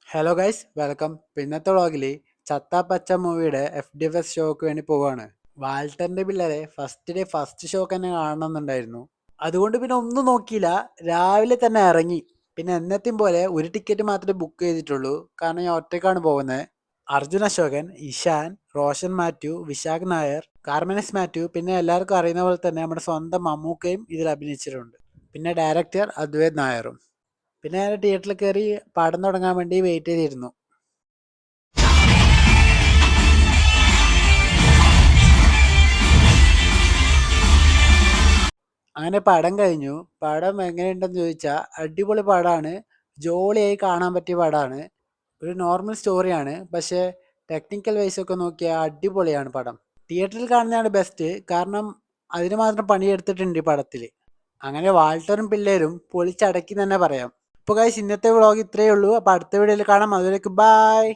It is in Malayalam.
Hello guys welcome. ഇന്നത്തെ വ്ളോഗിൽ ചത്ത പച്ച മൂവിയുടെ FDFS ഷോക്ക് വേണ്ടി പോവാണ്. വാൾട്ടറിന്റെ പിള്ളേരെ ഫസ്റ്റ് ഷോക്ക് തന്നെ കാണണമെന്നുണ്ടായിരുന്നു. അതുകൊണ്ട് പിന്നെ ഒന്നും നോക്കിയില്ല, രാവിലെ തന്നെ ഇറങ്ങി. പിന്നെ എന്നത്തെയും പോലെ ഒരു ടിക്കറ്റ് മാത്രമേ ബുക്ക് ചെയ്തിട്ടുള്ളൂ, കാരണം ഞാൻ ഒറ്റയ്ക്കാണ് പോകുന്നത്. അർജുൻ അശോകൻ, ഇഷാൻ, റോഷൻ മാത്യു, വിശാഖ് നായർ, കാർമനസ് മാത്യു, പിന്നെ എല്ലാവർക്കും അറിയുന്ന പോലെ തന്നെ നമ്മുടെ സ്വന്തം മമ്മൂക്കയും ഇതിൽ അഭിനയിച്ചിട്ടുണ്ട്. പിന്നെ ഡയറക്ടർ അദ്വൈത് നായറും. പിന്നെ ഞാൻ തിയേറ്ററിൽ കയറി പടം തുടങ്ങാൻ വേണ്ടി വെയിറ്റ് ചെയ്തിരുന്നു. അങ്ങനെ പടം കഴിഞ്ഞു. പടം എങ്ങനെയുണ്ടെന്ന് ചോദിച്ചാൽ അടിപൊളി പടമാണ്. ജോളിയായി കാണാൻ പറ്റിയ പടമാണ്. ഒരു നോർമൽ സ്റ്റോറിയാണ്, പക്ഷേ ടെക്നിക്കൽ വൈസ് ഒക്കെ നോക്കിയാൽ അടിപൊളിയാണ് പടം. തിയേറ്ററിൽ കാണുന്നതാണ് ബെസ്റ്റ്, കാരണം അതിന് മാത്രം പണിയെടുത്തിട്ടുണ്ട് ഈ പടത്തിൽ. അങ്ങനെ വാൾട്ടറും പിള്ളേരും പൊളിച്ചടക്കി തന്നെ പറയാം. ഇപ്പോൾ ഗൈസ് ഇന്നത്തെ വ്ളോഗ് ഇത്രയേ ഉള്ളൂ. അപ്പോൾ അടുത്ത വീഡിയോയിൽ കാണാം. അതുവരേക്കും ബൈ.